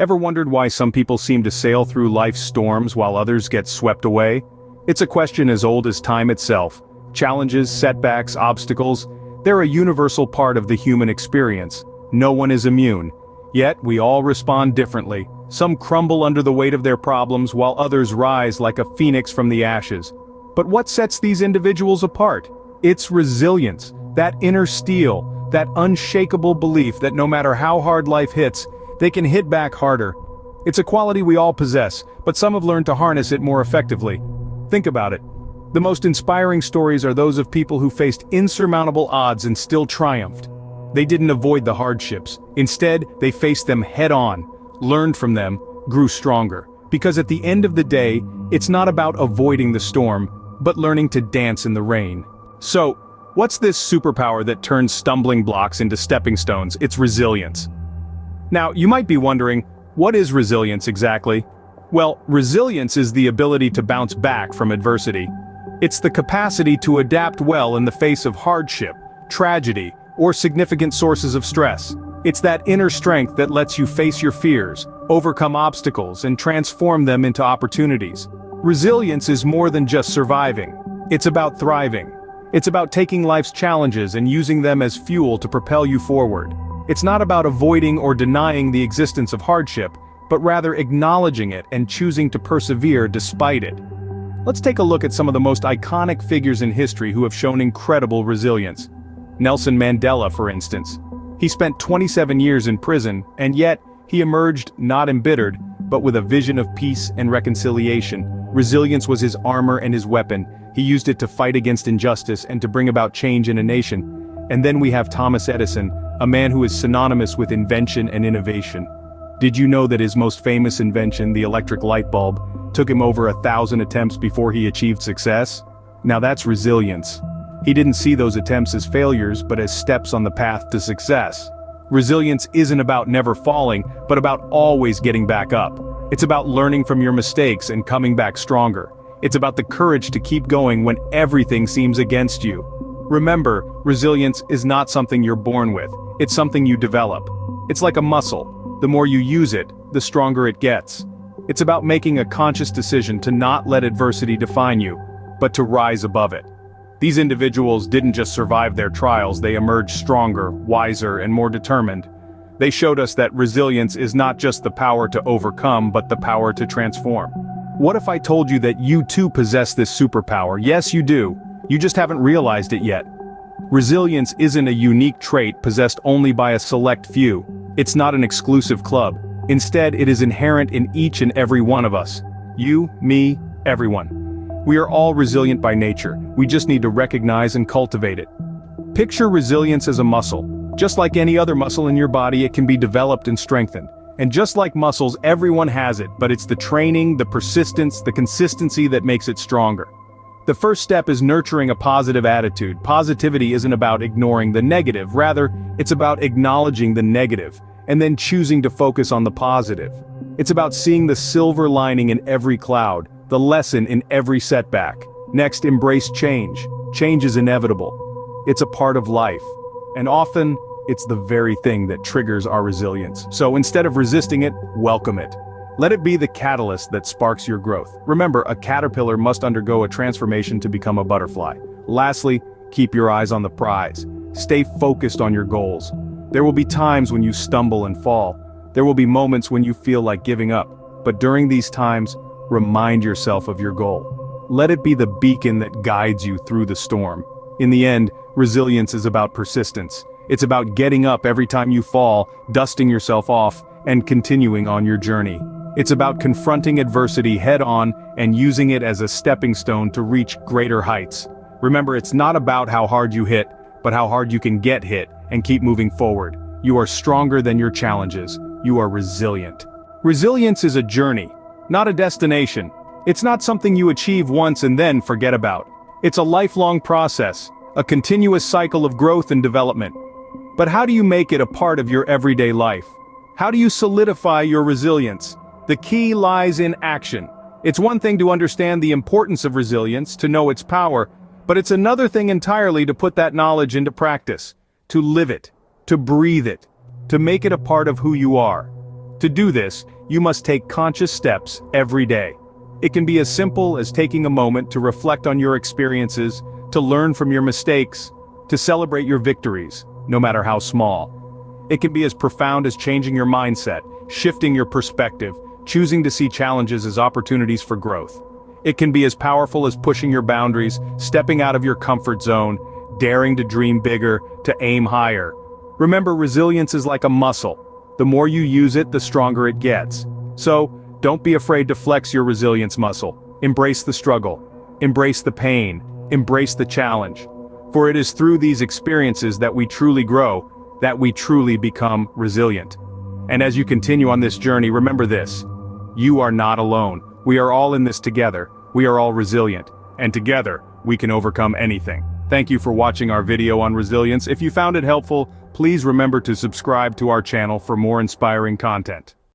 Ever wondered why some people seem to sail through life's storms while others get swept away? It's a question as old as time itself. Challenges, setbacks, obstacles, they're a universal part of the human experience. No one is immune. Yet, we all respond differently. Some crumble under the weight of their problems while others rise like a phoenix from the ashes. But what sets these individuals apart? It's resilience, that inner steel, that unshakable belief that no matter how hard life hits, they can hit back harder. It's a quality we all possess, but some have learned to harness it more effectively. Think about it. The most inspiring stories are those of people who faced insurmountable odds and still triumphed. They didn't avoid the hardships. Instead, they faced them head-on, learned from them, grew stronger. Because at the end of the day, it's not about avoiding the storm, but learning to dance in the rain. So, what's this superpower that turns stumbling blocks into stepping stones? It's resilience. Now, you might be wondering, what is resilience exactly? Well, resilience is the ability to bounce back from adversity. It's the capacity to adapt well in the face of hardship, tragedy, or significant sources of stress. It's that inner strength that lets you face your fears, overcome obstacles, and transform them into opportunities. Resilience is more than just surviving. It's about thriving. It's about taking life's challenges and using them as fuel to propel you forward. It's not about avoiding or denying the existence of hardship, but rather acknowledging it and choosing to persevere despite it. Let's take a look at some of the most iconic figures in history who have shown incredible resilience. Nelson Mandela, for instance. He spent 27 years in prison, and yet, he emerged not embittered, but with a vision of peace and reconciliation. Resilience was his armor and his weapon. He used it to fight against injustice and to bring about change in a nation. And then we have Thomas Edison, a man who is synonymous with invention and innovation. Did you know that his most famous invention, the electric light bulb, took him over 1,000 attempts before he achieved success? Now that's resilience. He didn't see those attempts as failures, but as steps on the path to success. Resilience isn't about never falling, but about always getting back up. It's about learning from your mistakes and coming back stronger. It's about the courage to keep going when everything seems against you. Remember, resilience is not something you're born with. It's something you develop. It's like a muscle. The more you use it, the stronger it gets. It's about making a conscious decision to not let adversity define you, but to rise above it. These individuals didn't just survive their trials, they emerged stronger, wiser, and more determined. They showed us that resilience is not just the power to overcome, but the power to transform. What if I told you that you too possess this superpower? Yes, you do. You just haven't realized it yet. Resilience isn't a unique trait possessed only by a select few. It's not an exclusive club. Instead, it is inherent in each and every one of us. You, me, everyone. We are all resilient by nature. We just need to recognize and cultivate it. Picture resilience as a muscle. Just like any other muscle in your body, it can be developed and strengthened. And just like muscles, everyone has it, but it's the training, the persistence, the consistency that makes it stronger. The first step is nurturing a positive attitude. Positivity isn't about ignoring the negative, rather, it's about acknowledging the negative, and then choosing to focus on the positive. It's about seeing the silver lining in every cloud, the lesson in every setback. Next, embrace change. Change is inevitable. It's a part of life. And often, it's the very thing that triggers our resilience. So instead of resisting it, welcome it. Let it be the catalyst that sparks your growth. Remember, a caterpillar must undergo a transformation to become a butterfly. Lastly, keep your eyes on the prize. Stay focused on your goals. There will be times when you stumble and fall. There will be moments when you feel like giving up. But during these times, remind yourself of your goal. Let it be the beacon that guides you through the storm. In the end, resilience is about persistence. It's about getting up every time you fall, dusting yourself off, and continuing on your journey. It's about confronting adversity head-on and using it as a stepping stone to reach greater heights. Remember, it's not about how hard you hit, but how hard you can get hit and keep moving forward. You are stronger than your challenges. You are resilient. Resilience is a journey, not a destination. It's not something you achieve once and then forget about. It's a lifelong process, a continuous cycle of growth and development. But how do you make it a part of your everyday life? How do you solidify your resilience? The key lies in action. It's one thing to understand the importance of resilience, to know its power, but it's another thing entirely to put that knowledge into practice, to live it, to breathe it, to make it a part of who you are. To do this, you must take conscious steps every day. It can be as simple as taking a moment to reflect on your experiences, to learn from your mistakes, to celebrate your victories, no matter how small. It can be as profound as changing your mindset, shifting your perspective, choosing to see challenges as opportunities for growth. It can be as powerful as pushing your boundaries, stepping out of your comfort zone, daring to dream bigger, to aim higher. Remember, resilience is like a muscle. The more you use it, the stronger it gets. So, don't be afraid to flex your resilience muscle. Embrace the struggle. Embrace the pain. Embrace the challenge. For it is through these experiences that we truly grow, that we truly become resilient. And as you continue on this journey, remember this: you are not alone. We are all in this together. We are all resilient. And together, we can overcome anything. Thank you for watching our video on resilience. If you found it helpful, please remember to subscribe to our channel for more inspiring content.